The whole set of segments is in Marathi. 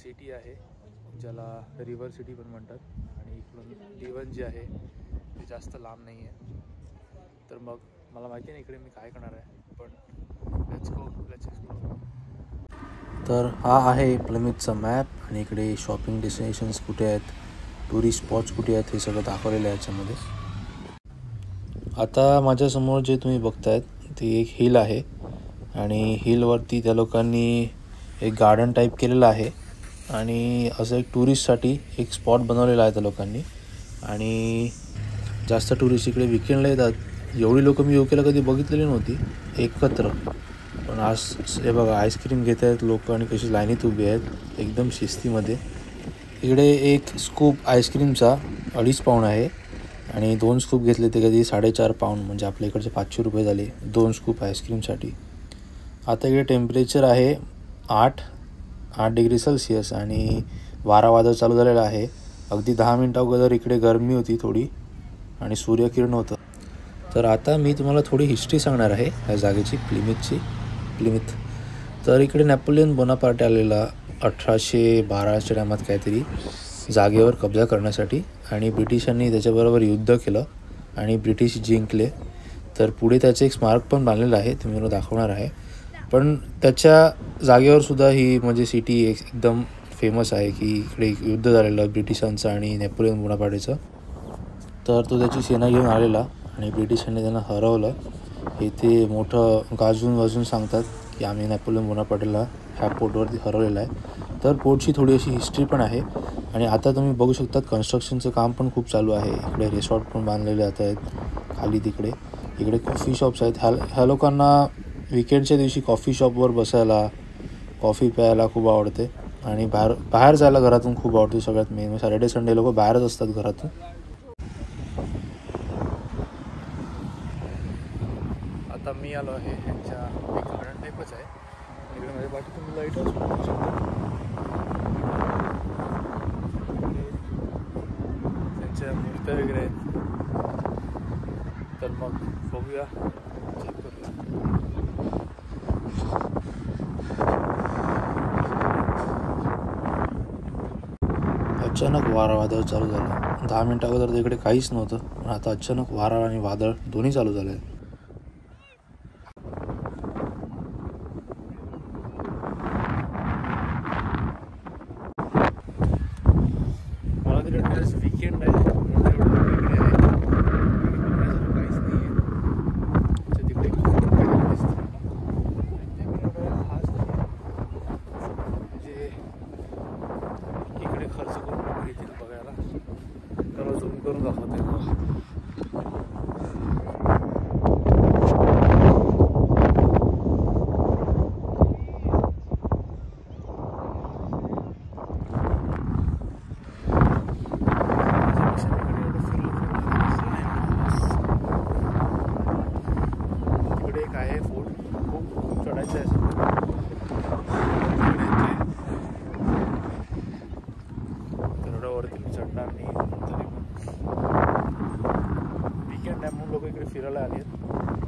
सिटी आहे ज्याला रिव्हर सिटी पण म्हणतात आणि इकडून लिवन जे आहे ते जास्त लांब नाही आहे. तर मग मला माहिती नाही इकडे मी काय करणार आहे, पण लेट्स एक्सप्लोर. तर हा आहे प्लमिथचा मॅप आणि इकडे शॉपिंग डेस्टिनेशन्स कुठे आहेत, टुरिस्ट स्पॉट्स कुठे आहेत हे सगळं दाखवलेलं आहे याच्यामध्ये. आता माझ्यासमोर जे तुम्ही बघतायत ती एक हिल आहे आणि हिलवरती त्या लोकांनी एक गार्डन टाईप केलेलं आहे आणि असं एक टुरिस्टसाठी एक स्पॉट बनवलेला आहे त्या लोकांनी. आणि जास्त टुरिस्ट इकडे विकेंडला येतात. एवढी लोकं मी UKला कधी बघितलेली नव्हती एकत्र, पण आज हे बघा आईस्क्रीम घेत आहेत लोक आणि कशी लाईनीत उभी आहेत एकदम शिस्तीमध्ये. इकडे एक स्कूप आईस्क्रीमचा 2.5 पाऊंड आहे आणि 2 स्कूप घेतले ते कधी 4.5 पाऊंड, म्हणजे आपल्या इकडचे 500 रुपये झाले 2 स्कूप आईस्क्रीमसाठी. आता इकडे टेम्परेचर आहे 8 डिग्री सेल्सिअस आणि वारा वादळ चालू झालेला आहे. अगदी 10 मिनटं अगोदर इकडे गरमी होती थोडी आणि सूर्यकिरण होतं. तर आता मी तुम्हाला थोडी हिस्ट्री सांगणार आहे ह्या जागेची, प्लिमिथ. तर इकडे नॅपोलियन बोनापार्टे आलेला 1812च्या टायमात काहीतरी जागेवर कब्जा करण्यासाठी आणि ब्रिटिशांनी त्याच्याबरोबर युद्ध केलं आणि ब्रिटिश जिंकले. तर पुढे त्याचे एक स्मारक पण बांधलेलं आहे, ते मी मला दाखवणार आहे. पण त्याच्या जागेवर सुद्धा ही म्हणजे सिटी एकदम फेमस आहे की इकडे युद्ध झालेलं ब्रिटिशांचं आणि नॅपोलियन बोनापार्टेचं. तर तो त्याची सेना घेऊन आलेला आणि ब्रिटिशांनी त्यांना हरवलं हे ते मोठं गाजून सांगतात की आम्ही नॅपोलियन बोनापार्टेला ह्या पोर्टवरती हरवलेलं आहे. तर पोर्टची थोडी अशी हिस्ट्री पण आहे आणि आता तुम्ही बघू शकतात कन्स्ट्रक्शनचं काम पण खूप चालू आहे. इकडे रिसॉर्ट पण बांधलेले जात आहेत खाली तिकडे. इकडे कॉफी शॉप्स आहेत. ह्या लोकांना विकेंडच्या दिवशी कॉफी शॉपवर बसायला, कॉफी प्यायला खूप आवडते आणि बाहेर जायला घरातून खूप आवडते. सगळ्यात मेन सॅटर्डे संडे लोक बाहेरच असतात घरातून. आता मी आलो आहे ह्यांच्या एक गार्डन टाईपच आहे. इकडे माझ्या पाठी तुम्ही लाईट हाऊस बघू शकता. त्यांच्या मूर्त्या वगैरे आहेत. तर मग बघूया, चेक करूया. अचानक वारा वादळ चालू झालं. 10 मिनटं अगोदर तर इकडे काहीच नव्हतं, पण आता अचानक वारा आणि वादळ दोन्ही चालू झाले आहेत. मला तरी वाटतं वीकेंड आहे काहीच नाही आहे तिकडे. म्हणजे इकडे खर्च करून येतील बघायला. त्याला झूम करून दाखवते. इकडे एक आहे फोर्ट, खूप चढायचं आहे. मी चढणार नाही तरी वीकेंड आहे म्हणून लोक इकडे फिरायला आले आहेत.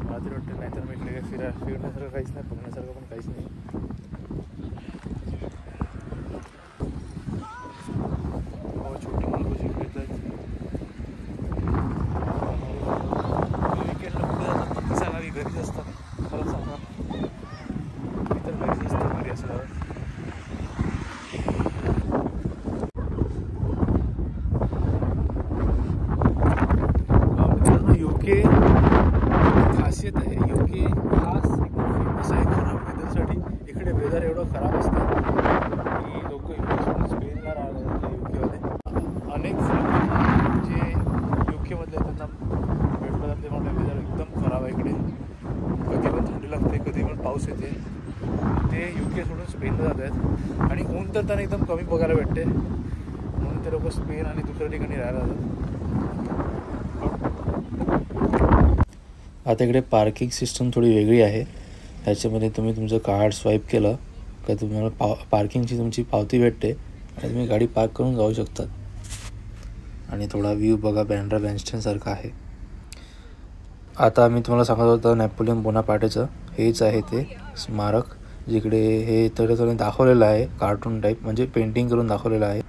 मला तरी वाटतं, नाहीतर मी इकडे फिरण्यासारखं काहीच नाही, बघण्यासारखं पण काहीच नाही. छोटी मुलं कशी खेळतात. वीकेंडला कुठे जातात नक्की सांगा, की घरीच असतात. खरंच सांगा, मी तर घरीच असतो. घरी असल्यावर खासियत आहे. UK खास फेमस आहे खराब वेदरसाठी. इकडे वेदर एवढं खराब असतं की लोक इकडे स्पेनला राहतात UKमध्ये. अनेक जे UKमधले त्यांना भेटतात ते म्हणतात वेदर एकदम खराब आहे इकडे. कधी पण थंडी लागते, कधी पण पाऊस येते. ते UK सोडून स्पेनला जात आहेत आणि ऊन तर त्यांना एकदम कमी बघायला भेटते, म्हणून ते लोक स्पेन आणि दुसऱ्या ठिकाणी राहायला जातात. आता इकडे पार्किंग सिस्टम थोडी वेगळी आहे. ह्याच्यामध्ये तुम्ही तुमचं कार्ड स्वाईप केलं का तुम्हाला पार्किंगची तुमची पावती भेटते आणि तुम्ही गाडी पार्क करून जाऊ शकतात. आणि थोडा व्ह्यू बघा, बँड्रा बँस्टनसारखा आहे. आता मी तुम्हाला सांगत होतो नॅपोलियन बोनापार्टेचं हेच आहे ते स्मारक जिकडे हे थोडं दाखवलेलं आहे कार्टून टाईप, म्हणजे पेंटिंग करून दाखवलेलं आहे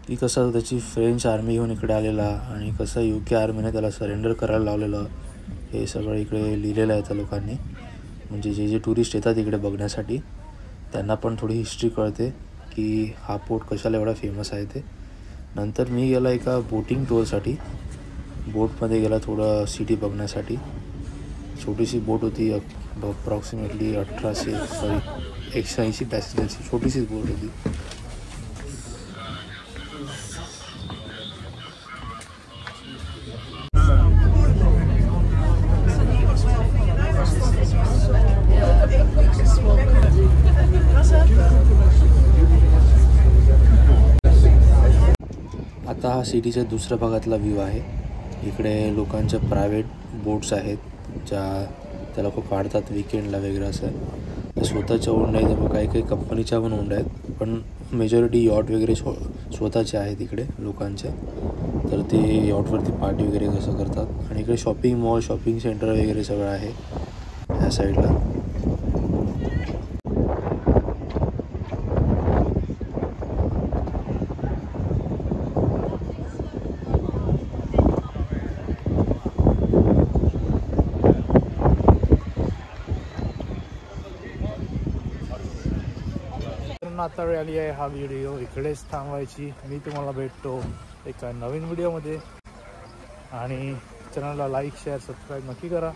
की कसं त्याची फ्रेंच आर्मी घेऊन इकडे आलेला आणि कसं UK आर्मीने त्याला सरेंडर करायला लावलेलं, हे सगळं इकडे लिहिलेलं आहे त्या लोकांनी. म्हणजे जे टुरिस्ट येतात इकडे बघण्यासाठी त्यांना पण थोडी हिस्ट्री कळते की हा पोर्ट कशाला एवढा फेमस आहे ते. नंतर मी गेला एका बोटिंग टूरसाठी, बोटमध्ये गेला थोडं सिटी बघण्यासाठी. छोटीशी बोट होती, अप्रॉक्सिमेटली 180 पॅसेंजरची छोटीशीच बोट होती. आता हा सिटीच्या दुसऱ्या भागातला व्ह्यू आहे. इकडे लोकांच्या प्रायव्हेट बोट्स आहेत ज्या त्या लोक काढतात विकेंडला वगैरे. असं स्वतःच्या ओन आहेत, काही काही कंपनीच्या पण ओन आहेत, पण मेजॉरिटी यॉट वगैरे स्वतःचे आहेत इकडे लोकांच्या. तर ते यॉटवरती पार्टी वगैरे कसं करतात. आणि इकडे शॉपिंग मॉल, शॉपिंग सेंटर वगैरे सगळं आहे ह्या साईडला. आता वेळ आली आहे हा व्हिडिओ इकडेच थांबवायची. मी तुम्हाला भेटतो एका नवीन व्हिडिओमध्ये आणि चॅनलला लाईक, शेअर, सबस्क्राईब नक्की करा.